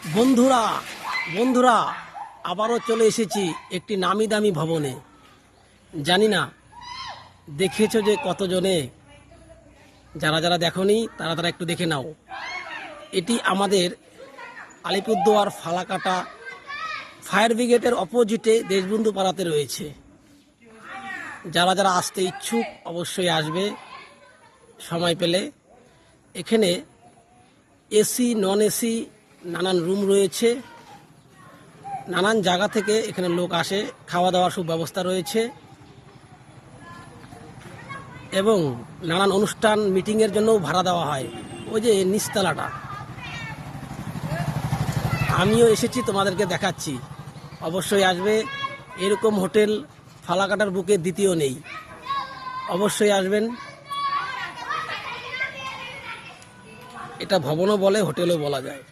বন্ধুরা বন্ধুরা আবারও চলে এসেছি একটি নামি দামি ভবনে। জানি না দেখেছো যে কতজনে, যারা যারা দেখোনি তারা তারা একটু দেখে নাও। এটি আমাদের আলিপুরদুয়ার ফালাকাটা ফায়ার ব্রিগেডের অপোজিটে দেশবন্ধু পাড়াতে রয়েছে। যারা যারা আসতে ইচ্ছুক অবশ্যই আসবে সময় পেলে। এখানে এসি নন এসি নানান রুম রয়েছে, নানান জায়গা থেকে এখানে লোক আসে, খাওয়া দাওয়ার সুব্যবস্থা রয়েছে এবং নানান অনুষ্ঠান মিটিংয়ের জন্যও ভাড়া দেওয়া হয়। ওই যে নিচতলাটা, আমিও এসেছি, তোমাদেরকে দেখাচ্ছি। অবশ্যই আসবে। এরকম হোটেল ফালাকাটার বুকে দ্বিতীয় নেই, অবশ্যই আসবেন। এটা ভবনও বলে, হোটেলও বলা যায়।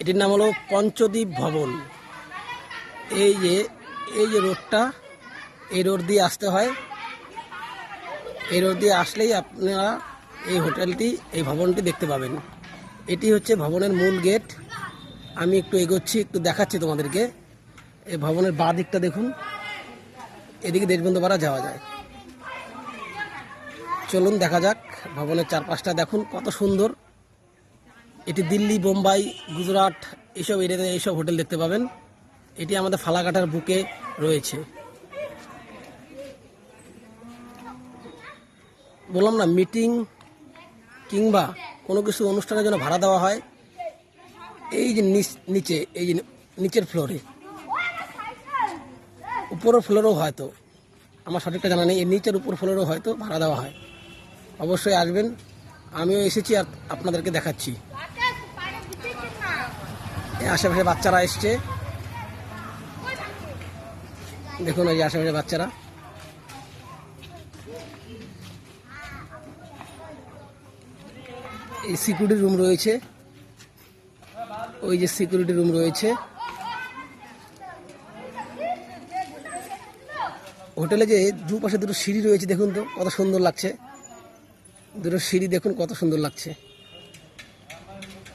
এটির নাম হলো পঞ্চদ্বীপ ভবন। এই যে রোডটা, এই রোড দিয়ে আসতে হয়। এই রোড দিয়ে আসলেই আপনারা এই হোটেলটি, এই ভবনটি দেখতে পাবেন। এটি হচ্ছে ভবনের মূল গেট। আমি একটু এগোচ্ছি, একটু দেখাচ্ছি তোমাদেরকে। এই ভবনের বাঁ দিকটা দেখুন, এদিকে দেশবন্ধু পাড়া যাওয়া যায়। চলুন দেখা যাক ভবনের চারপাশটা। দেখুন কত সুন্দর। এটি দিল্লি, বোম্বাই, গুজরাট এইসব এরিয়াতে এইসব হোটেল দেখতে পাবেন। এটি আমাদের ফালাকাটার বুকে রয়েছে। বললাম না, মিটিং কিংবা কোনো কিছু অনুষ্ঠানের জন্য ভাড়া দেওয়া হয়। এই যে নিচে, এই যে নিচের ফ্লোরে, উপরের ফ্লোরেও হয়তো, আমার সঠিকটা জানা নেই, এই নিচের উপর ফ্লোরেও হয়তো ভাড়া দেওয়া হয়। অবশ্যই আসবেন। আমিও এসেছি আর আপনাদেরকে দেখাচ্ছি। আশেপাশে বাচ্চারা এসছে, দেখুন এই যে আশেপাশে বাচ্চারা। এই সিকিউরিটি রুম রয়েছে, ওই যে সিকিউরিটি রুম রয়েছে। হোটেলে যে দুপাশে দুটো সিঁড়ি রয়েছে, দেখুন তো কত সুন্দর লাগছে। দুটো সিঁড়ি দেখুন কত সুন্দর লাগছে।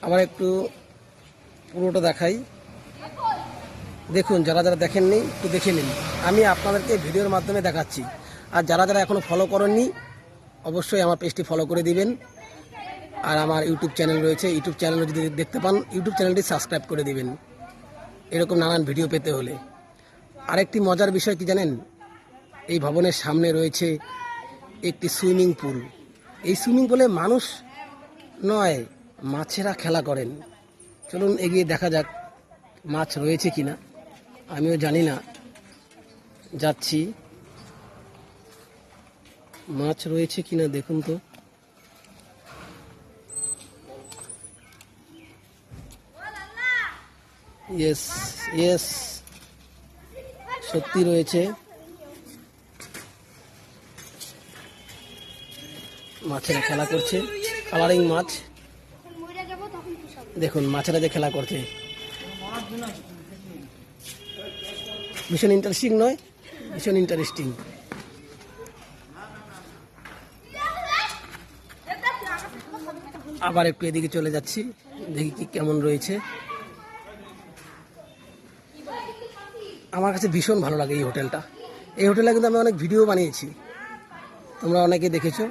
আবার একটু পুরোটা দেখাই, দেখুন। যারা যারা দেখেননি একটু দেখে নিন, আমি আপনাদেরকে ভিডিওর মাধ্যমে দেখাচ্ছি। আর যারা যারা এখনও ফলো করেননি অবশ্যই আমার পেজটি ফলো করে দিবেন। আর আমার ইউটিউব চ্যানেল রয়েছে, ইউটিউব চ্যানেলে যদি দেখতে পান ইউটিউব চ্যানেলটি সাবস্ক্রাইব করে দিবেন এরকম নানান ভিডিও পেতে হলে। আরেকটি মজার বিষয় কি জানেন, এই ভবনের সামনে রয়েছে একটি সুইমিং পুল। এই সুইমিং পুলে মানুষ নয়, মাছেরা খেলা করেন। চলুন এগিয়ে দেখা যাক মাছ রয়েছে কিনা, আমিও জানি না, যাচ্ছি। মাছ রয়েছে কিনা দেখুন তো। ইয়েস ইয়েস, সত্যি রয়েছে। মাছেরা খেলা করছে, কালারিং মাছ। দেখুন মাছেরা যে খেলা করছে, ভীষণ ইন্টারেস্টিং নয়? ভীষণ ইন্টারেস্টিং। আবার একটু এদিকে চলে যাচ্ছি, দেখি কি কেমন রয়েছে। আমার কাছে ভীষণ ভালো লাগে এই হোটেলটা। এই হোটেলে কিন্তু আমি অনেক ভিডিও বানিয়েছি, তোমরা অনেকে দেখেছো।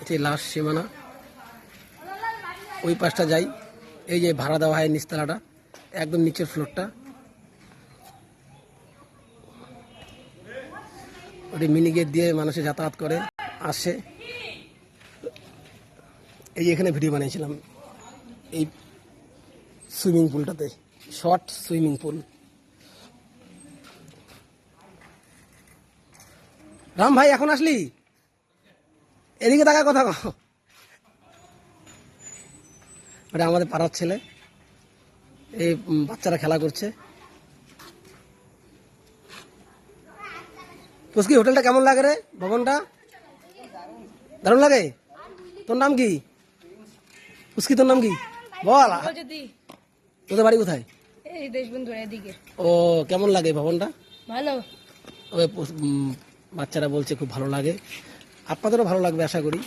এটি লাস্ট সীমানা, ওই পাশটা যাই। এই যে ভাড়া দেওয়া হয় নিচতলাটা, একদম নিচের ফ্লোরটা। ওটি মিনি গেট দিয়ে মানুষে যাতায়াত করে আসে। এই যে এখানে ভিডিও বানিয়েছিলাম এই সুইমিং পুলটাতে, শর্ট সুইমিং পুল। রাম ভাই এখন আসলি? এদিকে থাকার কথা কও। ওটা আমাদের পাড়ার ছেলে, এই বাচ্চারা খেলা করছে। পুস্কি হোটেলটা কেমন লাগে রে? ভবনটা দারুণ লাগে। তোর নাম কি পুস্কি? তোর নাম কি বল? তোদের বাড়ি কোথায়? ও, কেমন লাগে ভবনটা? ভালো। ওই বাচ্চারা বলছে খুব ভালো লাগে, আপনাদেরও ভালো লাগবে আশা করি।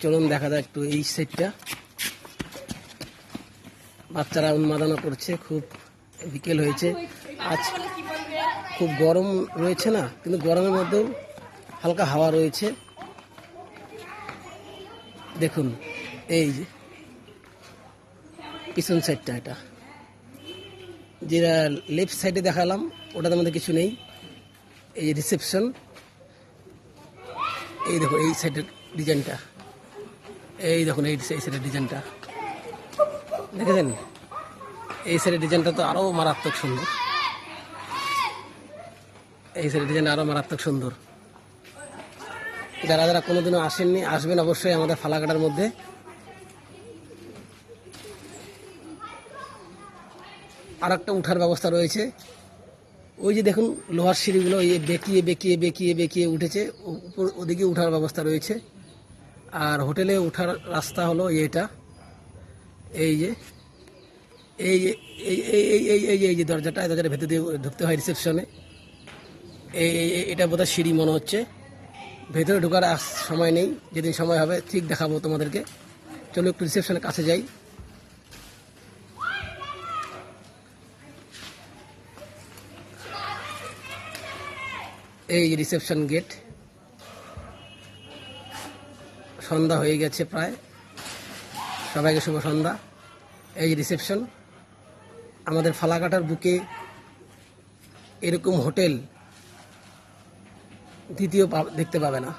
চলুন দেখা যায় একটু এই সাইডটা। বাচ্চারা উন্মাদনা করছে, খুব বিকেল হয়েছে, আজ খুব গরম রয়েছে না, কিন্তু গরমের মধ্যেও হালকা হাওয়া রয়েছে। দেখুন এই যে পিছন সাইডটা, এটা যেটা লেফট সাইডে দেখালাম ওটার মধ্যে কিছু নেই। এই রিসেপশন, এই দেখো এই সাইডের ডিজাইনটা, এই দেখুন এই সাইডের ডিজাইনটা দেখেছেন? এই সাইডের ডিজাইনটা তো আরও মারাত্মক সুন্দর, এই সাইডের ডিজাইনটা আরও মারাত্মক সুন্দর। যারা যারা কোনোদিনও আসেননি, আসবেন অবশ্যই আমাদের ফালাকাটার মধ্যে। আর একটা উঠার ব্যবস্থা রয়েছে, ওই যে দেখুন লোহার সিঁড়িগুলো এই বেঁকিয়ে বেঁকিয়ে বেঁকিয়ে বেঁকিয়ে উঠেছে, উপর ওদিকে উঠার ব্যবস্থা রয়েছে। আর হোটেলে ওঠার রাস্তা হলো এটা, এই যে এই যে এই এই এই এই এই যে দরজাটা, এই দরজাটা ভেতর দিয়ে ঢুকতে হয় রিসেপশনে। এই এটা বোধহয় সিঁড়ি মনে হচ্ছে। ভেতরে ঢোকার সময় নেই, যেদিন সময় হবে ঠিক দেখাবো তোমাদেরকে। চলো একটু রিসেপশনের কাছে যাই। এই রিসেপশন গেট, সন্ধ্যা হয়ে গেছে প্রায়, সবাইকে শুভ সন্ধ্যা। এই রিসেপশন। আমাদের ফালাকাটার বুকে এরকম হোটেল দ্বিতীয় দেখতে পাবে না,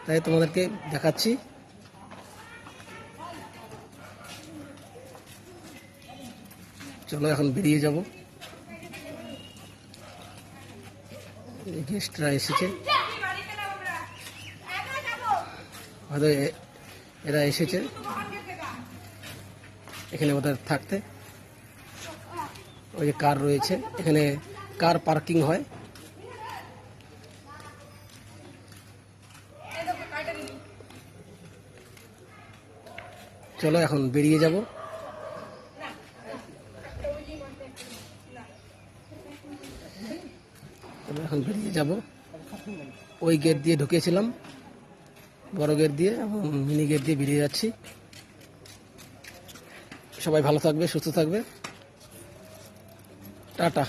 তাই তোমাদেরকে দেখাচ্ছি। চলো এখন বেরিয়ে যাব। গেস্টরা এসেছে, হয়তো এরা এসেছে এখানে ওদের থাকতে। ওই যে কার রয়েছে, এখানে কার পার্কিং হয়। চলো এখন বেরিয়ে যাব। এখন বেরিয়ে যাব। ওই গেট দিয়ে ঢুকেছিলাম, বড় গেট দিয়ে, এবং মিনি গেট দিয়ে বেরিয়ে যাচ্ছি। সবাই ভালো থাকবে, সুস্থ থাকবে, টাটা।